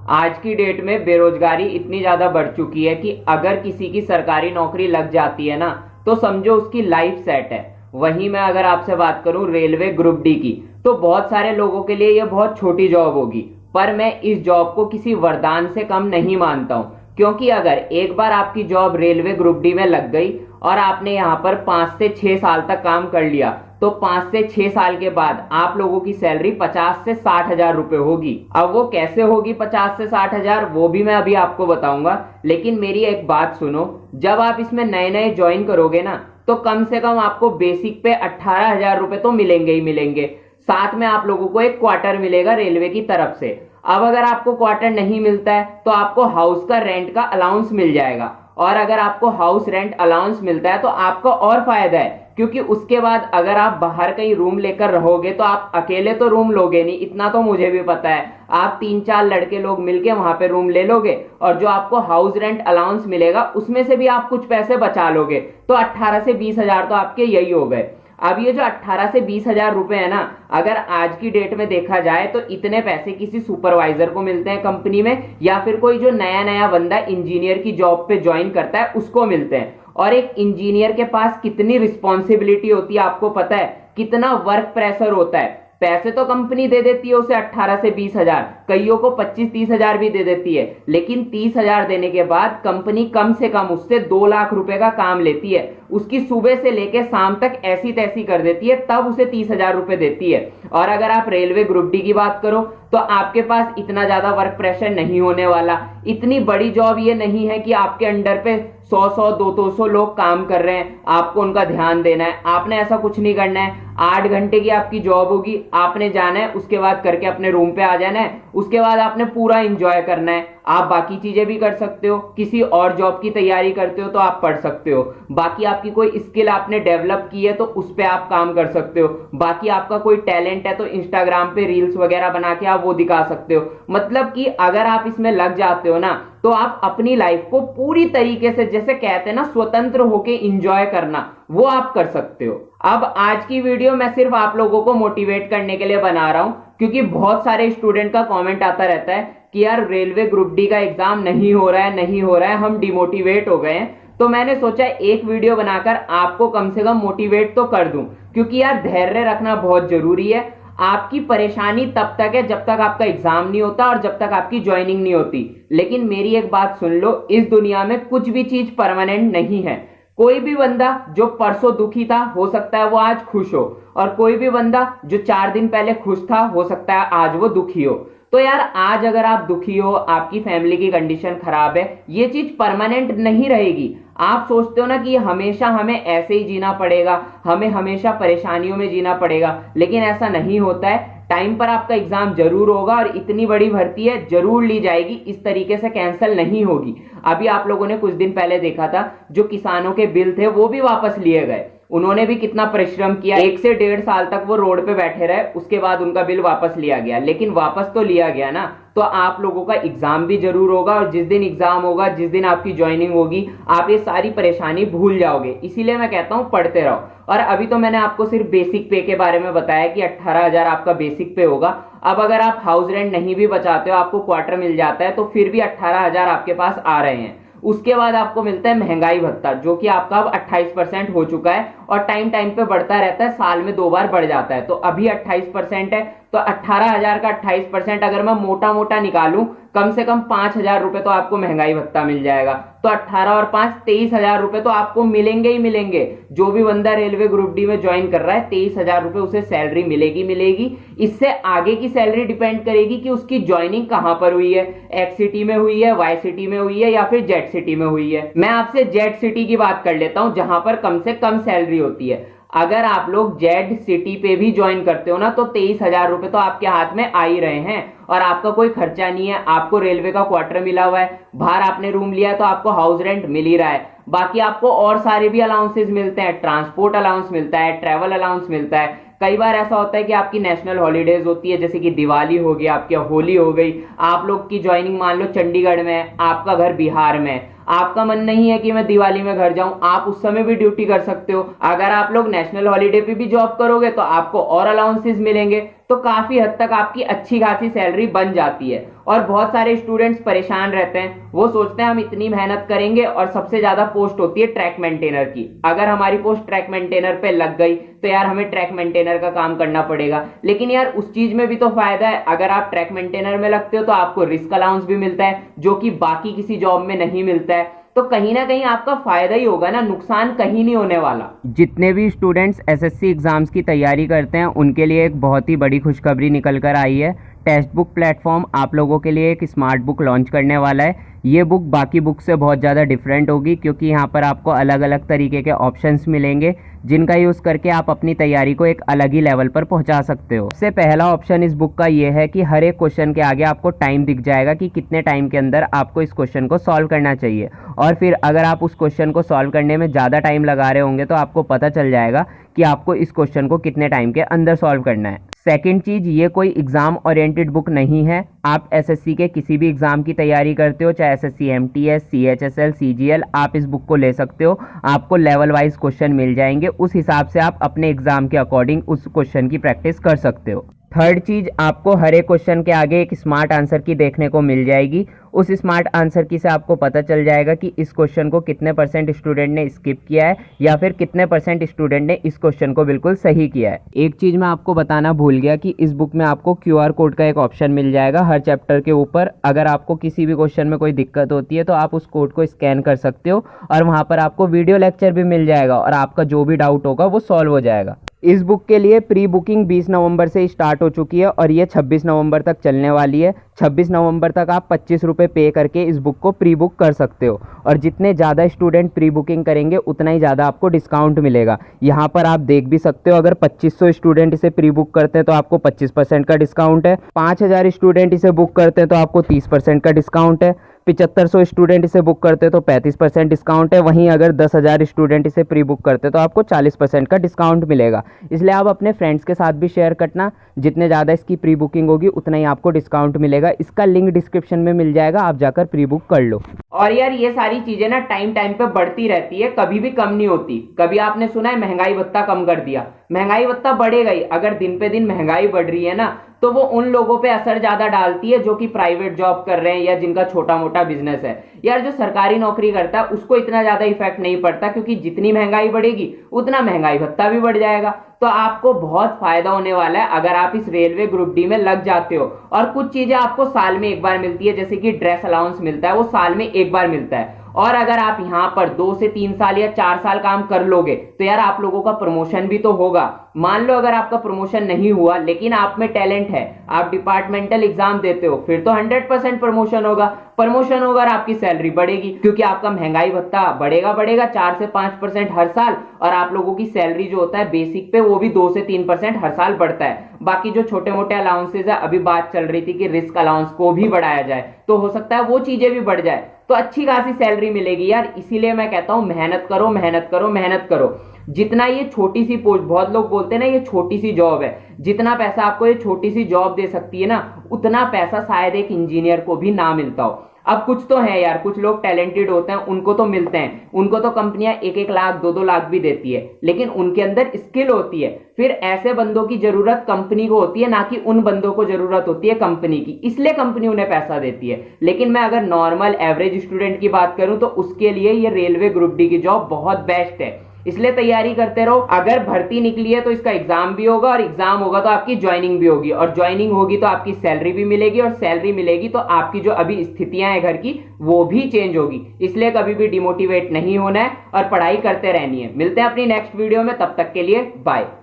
आज की डेट में बेरोजगारी इतनी ज्यादा बढ़ चुकी है कि अगर किसी की सरकारी नौकरी लग जाती है ना, तो समझो उसकी लाइफ सेट है। वहीं मैं अगर आपसे बात करूं रेलवे ग्रुप डी की, तो बहुत सारे लोगों के लिए यह बहुत छोटी जॉब होगी, पर मैं इस जॉब को किसी वरदान से कम नहीं मानता हूं। क्योंकि अगर एक बार आपकी जॉब रेलवे ग्रुप डी में लग गई और आपने यहां पर 5 से 6 साल तक काम कर लिया, तो 5 से 6 साल के बाद आप लोगों की सैलरी 50 से 60 हजार रुपए होगी। अब वो कैसे होगी 50 से 60 हजार, वो भी मैं अभी आपको बताऊंगा। लेकिन मेरी एक बात सुनो, जब आप इसमें नए नए ज्वाइन करोगे ना, तो कम से कम आपको बेसिक पे 18 हजार रुपए तो मिलेंगे ही मिलेंगे। साथ में आप लोगों को एक क्वार्टर मिलेगा रेलवे की तरफ से। अब अगर आपको क्वार्टर नहीं मिलता है तो आपको हाउस का रेंट का अलाउंस मिल जाएगा, और अगर आपको हाउस रेंट अलाउंस मिलता है तो आपको और फायदा है, क्योंकि उसके बाद अगर आप बाहर कहीं रूम लेकर रहोगे तो आप अकेले तो रूम लोगे नहीं, इतना तो मुझे भी पता है। आप 3-4 लड़के लोग मिलके वहां पे रूम ले लोगे, और जो आपको हाउस रेंट अलाउंस मिलेगा उसमें से भी आप कुछ पैसे बचा लोगे, तो 18 से 20 हजार तो आपके यही हो गए। अब ये जो 18 से 20 हजार रुपए है ना, अगर आज की डेट में देखा जाए तो इतने पैसे किसी सुपरवाइजर को मिलते हैं कंपनी में, या फिर कोई जो नया नया बंदा इंजीनियर की जॉब पे ज्वाइन करता है उसको मिलते हैं। और एक इंजीनियर के पास कितनी रिस्पॉन्सिबिलिटी होती है आपको पता है, कितना वर्क प्रेशर होता है। पैसे तो कंपनी दे देती है उसे 18 से 20 हजार, कईयों को 25-30 हजार भी दे देती है, लेकिन 30 हजार देने के बाद कंपनी कम से कम उससे 2 लाख रुपए का काम लेती है, उसकी सुबह से लेकर शाम तक ऐसी तैसी कर देती है, तब उसे 30 हजार रुपए देती है। और अगर आप रेलवे ग्रुप डी की बात करो तो आपके पास इतना ज्यादा वर्क प्रेशर नहीं होने वाला। इतनी बड़ी जॉब ये नहीं है कि आपके अंडर पे 100-100, 200 लोग काम कर रहे हैं, आपको उनका ध्यान देना है। आपने ऐसा कुछ नहीं करना है। 8 घंटे की आपकी जॉब होगी, आपने जाना है, उसके बाद करके अपने रूम पे आ जाना है, उसके बाद आपने पूरा एंजॉय करना है। आप बाकी चीजें भी कर सकते हो, किसी और जॉब की तैयारी करते हो तो आप पढ़ सकते हो, बाकी आपकी कोई स्किल आपने डेवलप की है तो उस पर आप काम कर सकते हो, बाकी आपका कोई टैलेंट है तो इंस्टाग्राम पे रील्स वगैरह बना के आप वो दिखा सकते हो। मतलब कि अगर आप इसमें लग जाते हो ना, तो आप अपनी लाइफ को पूरी तरीके से, जैसे कहते हैं ना, स्वतंत्र होके एंजॉय करना, वो आप कर सकते हो। अब आज की वीडियो मैं सिर्फ आप लोगों को मोटिवेट करने के लिए बना रहा हूं, क्योंकि बहुत सारे स्टूडेंट का कमेंट आता रहता है कि यार रेलवे ग्रुप डी का एग्जाम नहीं हो रहा है, नहीं हो रहा है, हम डिमोटिवेट हो गए हैं। तो मैंने सोचा एक वीडियो बनाकर आपको कम से कम मोटिवेट तो कर दूं, क्योंकि यार धैर्य रखना बहुत जरूरी है। आपकी परेशानी तब तक है जब तक आपका एग्जाम नहीं होता और जब तक आपकी ज्वाइनिंग नहीं होती। लेकिन मेरी एक बात सुन लो, इस दुनिया में कुछ भी चीज परमानेंट नहीं है। कोई भी बंदा जो परसों दुखी था, हो सकता है वो आज खुश हो, और कोई भी बंदा जो 4 दिन पहले खुश था, हो सकता है आज वो दुखी हो। तो यार आज अगर आप दुखी हो, आपकी फैमिली की कंडीशन खराब है, ये चीज परमानेंट नहीं रहेगी। आप सोचते हो ना कि हमेशा हमें ऐसे ही जीना पड़ेगा, हमें हमेशा परेशानियों में जीना पड़ेगा, लेकिन ऐसा नहीं होता है। टाइम पर आपका एग्जाम जरूर होगा और इतनी बड़ी भर्ती है जरूर ली जाएगी, इस तरीके से कैंसिल नहीं होगी। अभी आप लोगों ने कुछ दिन पहले देखा था, जो किसानों के बिल थे वो भी वापस लिए गए। उन्होंने भी कितना परिश्रम किया, 1 से 1.5 साल तक वो रोड पे बैठे रहे, उसके बाद उनका बिल वापस लिया गया। लेकिन वापस तो लिया गया ना, तो आप लोगों का एग्जाम भी जरूर होगा, और जिस दिन एग्जाम होगा, जिस दिन आपकी ज्वाइनिंग होगी, आप ये सारी परेशानी भूल जाओगे। इसीलिए मैं कहता हूं पढ़ते रहो। और अभी तो मैंने आपको सिर्फ बेसिक पे के बारे में बताया कि 18 हजार आपका बेसिक पे होगा। अब अगर आप हाउस रेंट नहीं भी बचाते हो, आपको क्वार्टर मिल जाता है, तो फिर भी 18 हजार आपके पास आ रहे हैं। उसके बाद आपको मिलता है महंगाई भत्ता, जो कि आपका अब 28% हो चुका है, और टाइम टाइम पे बढ़ता रहता है, साल में 2 बार बढ़ जाता है। तो अभी 28% है, तो 18 हजार का 28% अगर मैं मोटा मोटा निकालूं, कम से कम 5 हजार रुपए तो आपको महंगाई भत्ता मिल जाएगा। तो 18 और 5 23 हजार रुपए तो आपको मिलेंगे ही मिलेंगे। जो भी बंदा रेलवे ग्रुप डी में ज्वाइन कर रहा है, 23 हजार रुपए उसे सैलरी मिलेगी मिलेगी। इससे आगे की सैलरी डिपेंड करेगी कि उसकी ज्वाइनिंग कहां पर हुई है, एक्स सिटी में हुई है, वाई सिटी में हुई है, या फिर जेड सिटी में हुई है। मैं आपसे जेड सिटी की बात कर लेता हूं, जहां पर कम से कम सैलरी होती है। अगर आप लोग जेड सिटी पे भी ज्वाइन करते हो ना, तो 23 हजार रुपए तो आपके हाथ में आ ही रहे हैं, और आपका कोई खर्चा नहीं है। आपको रेलवे का क्वार्टर मिला हुआ है, बाहर आपने रूम लिया तो आपको हाउस रेंट मिल ही रहा है। बाकी आपको और सारे भी अलाउंसेस मिलते हैं, ट्रांसपोर्ट अलाउंस मिलता है, ट्रैवल अलाउंस मिलता है। कई बार ऐसा होता है कि आपकी नेशनल हॉलीडेज होती है, जैसे कि दिवाली हो गई, आपकी होली हो गई, आप लोग की ज्वाइनिंग मान लो चंडीगढ़ में है, आपका घर बिहार में है, आपका मन नहीं है कि मैं दिवाली में घर जाऊं, आप उस समय भी ड्यूटी कर सकते हो। अगर आप लोग नेशनल हॉलीडे पे भी जॉब करोगे तो आपको और अलाउंसेस मिलेंगे, तो काफी हद तक आपकी अच्छी खासी सैलरी बन जाती है। और बहुत सारे स्टूडेंट्स परेशान रहते हैं, वो सोचते हैं हम इतनी मेहनत करेंगे, और सबसे ज्यादा पोस्ट होती है ट्रैक मेंटेनर की। अगर हमारी पोस्ट ट्रैक मेंटेनर पे लग गई तो यार हमें ट्रैक मेंटेनर का काम करना पड़ेगा। लेकिन यार उस चीज में भी तो फायदा है, अगर आप ट्रैक मेंटेनर में लगते हो तो आपको रिस्क अलाउंस भी मिलता है, जो कि बाकी किसी जॉब में नहीं मिलता है। तो कहीं ना कहीं आपका फायदा ही होगा ना, नुकसान कहीं नहीं होने वाला। जितने भी स्टूडेंट्स एसएससी एग्जाम्स की तैयारी करते हैं उनके लिए एक बहुत ही बड़ी खुशखबरी निकल कर आई है। टेक्स्ट बुक प्लेटफॉर्म आप लोगों के लिए एक स्मार्ट बुक लॉन्च करने वाला है। ये बुक बाकी बुक से बहुत ज़्यादा डिफरेंट होगी, क्योंकि यहाँ पर आपको अलग अलग तरीके के ऑप्शंस मिलेंगे, जिनका यूज़ करके आप अपनी तैयारी को एक अलग ही लेवल पर पहुँचा सकते हो। सबसे पहला ऑप्शन इस बुक का ये है कि हर एक क्वेश्चन के आगे आपको टाइम दिख जाएगा कि कितने टाइम के अंदर आपको इस क्वेश्चन को सॉल्व करना चाहिए। और फिर अगर आप उस क्वेश्चन को सॉल्व करने में ज़्यादा टाइम लगा रहे होंगे तो आपको पता चल जाएगा कि आपको इस क्वेश्चन को कितने टाइम के अंदर सॉल्व करना है। सेकंड चीज़, ये कोई एग्ज़ाम ओरिएंटेड बुक नहीं है। आप एसएससी के किसी भी एग्ज़ाम की तैयारी करते हो, चाहे एसएससी एमटीएस, सीएचएसएल, सीजीएल, आप इस बुक को ले सकते हो। आपको लेवल वाइज क्वेश्चन मिल जाएंगे, उस हिसाब से आप अपने एग्ज़ाम के अकॉर्डिंग उस क्वेश्चन की प्रैक्टिस कर सकते हो। थर्ड चीज़, आपको हर एक क्वेश्चन के आगे एक स्मार्ट आंसर की देखने को मिल जाएगी। उस स्मार्ट आंसर की से आपको पता चल जाएगा कि इस क्वेश्चन को कितने परसेंट स्टूडेंट ने स्किप किया है, या फिर कितने परसेंट स्टूडेंट ने इस क्वेश्चन को बिल्कुल सही किया है। एक चीज़ मैं आपको बताना भूल गया कि इस बुक में आपको क्यूआर कोड का एक ऑप्शन मिल जाएगा हर चैप्टर के ऊपर। अगर आपको किसी भी क्वेश्चन में कोई दिक्कत होती है तो आप उस कोड को स्कैन कर सकते हो, और वहाँ पर आपको वीडियो लेक्चर भी मिल जाएगा, और आपका जो भी डाउट होगा वो सॉल्व हो जाएगा। इस बुक के लिए प्री बुकिंग 20 नवंबर से स्टार्ट हो चुकी है, और ये 26 नवंबर तक चलने वाली है। 26 नवंबर तक आप 25 रुपये पे करके इस बुक को प्री बुक कर सकते हो, और जितने ज़्यादा स्टूडेंट प्री बुकिंग करेंगे उतना ही ज़्यादा आपको डिस्काउंट मिलेगा। यहाँ पर आप देख भी सकते हो, अगर 2500 स्टूडेंट इसे प्री बुक करते हैं तो आपको 25% का डिस्काउंट है। 5000 स्टूडेंट इसे बुक करते हैं तो आपको 30% का डिस्काउंट है। 7500 स्टूडेंट इसे बुक करते हैं तो 35% डिस्काउंट है। वहीं अगर 10,000 स्टूडेंट इसे प्री बुक करते हैं तो आपको 40% का डिस्काउंट मिलेगा। इसलिए आप अपने फ्रेंड्स के साथ भी शेयर करना, जितने ज़्यादा इसकी प्री बुकिंग होगी उतना ही आपको डिस्काउंट मिलेगा। इसका लिंक डिस्क्रिप्शन में मिल जाएगा, आप जाकर प्री बुक कर लो। और यार ये सारी चीजें ना टाइम टाइम पे बढ़ती रहती है, कभी भी कम नहीं होती। कभी आपने सुना है महंगाई भत्ता कम कर दिया, महंगाई भत्ता बढ़ेगा ही। अगर दिन पे दिन महंगाई बढ़ रही है ना, तो वो उन लोगों पे असर ज्यादा डालती है जो कि प्राइवेट जॉब कर रहे हैं या जिनका छोटा मोटा बिजनेस है। यार जो सरकारी नौकरी करता है उसको इतना ज्यादा इफेक्ट नहीं पड़ता, क्योंकि जितनी महंगाई बढ़ेगी उतना महंगाई भत्ता भी बढ़ जाएगा। तो आपको बहुत फायदा होने वाला है अगर आप इस रेलवे ग्रुप डी में लग जाते हो। और कुछ चीजें आपको साल में एक बार मिलती है, जैसे कि ड्रेस अलाउंस मिलता है, वो साल में एक बार मिलता है। और अगर आप यहाँ पर 2 से 3 साल या 4 साल काम कर लोगे तो यार आप लोगों का प्रमोशन भी तो होगा। मान लो अगर आपका प्रमोशन नहीं हुआ लेकिन आप में टैलेंट है, आप डिपार्टमेंटल एग्जाम देते हो, फिर तो 100% प्रमोशन होगा। प्रमोशन होगा और आपकी सैलरी बढ़ेगी, क्योंकि आपका महंगाई भत्ता बढ़ेगा 4 से 5% हर साल, और आप लोगों की सैलरी जो होता है बेसिक पे वो भी 2 से 3% हर साल बढ़ता है। बाकी जो छोटे मोटे अलाउंसेज है, अभी बात चल रही थी कि रिस्क अलाउंस को भी बढ़ाया जाए, तो हो सकता है वो चीजें भी बढ़ जाए, तो अच्छी खासी सैलरी मिलेगी यार। इसीलिए मैं कहता हूं मेहनत करो, मेहनत करो, मेहनत करो। जितना ये छोटी सी पोस्ट, बहुत लोग बोलते हैं ना ये छोटी सी जॉब है, जितना पैसा आपको ये छोटी सी जॉब दे सकती है ना, उतना पैसा शायद एक इंजीनियर को भी ना मिलता हो। अब कुछ तो है यार, कुछ लोग टैलेंटेड होते हैं, उनको तो मिलते हैं, उनको तो कंपनियां 1-1 लाख 2-2 लाख भी देती है, लेकिन उनके अंदर स्किल होती है। फिर ऐसे बंदों की जरूरत कंपनी को होती है, ना कि उन बंदों को जरूरत होती है कंपनी की, इसलिए कंपनी उन्हें पैसा देती है। लेकिन मैं अगर नॉर्मल एवरेज स्टूडेंट की बात करूं तो उसके लिए ये रेलवे ग्रुप डी की जॉब बहुत बेस्ट है। इसलिए तैयारी करते रहो। अगर भर्ती निकली है तो इसका एग्जाम भी होगा, और एग्जाम होगा तो आपकी ज्वाइनिंग भी होगी, और ज्वाइनिंग होगी तो आपकी सैलरी भी मिलेगी, और सैलरी मिलेगी तो आपकी जो अभी स्थितियां हैं घर की वो भी चेंज होगी। इसलिए कभी भी डिमोटिवेट नहीं होना है और पढ़ाई करते रहनी है। मिलते हैं अपनी नेक्स्ट वीडियो में, तब तक के लिए बाय।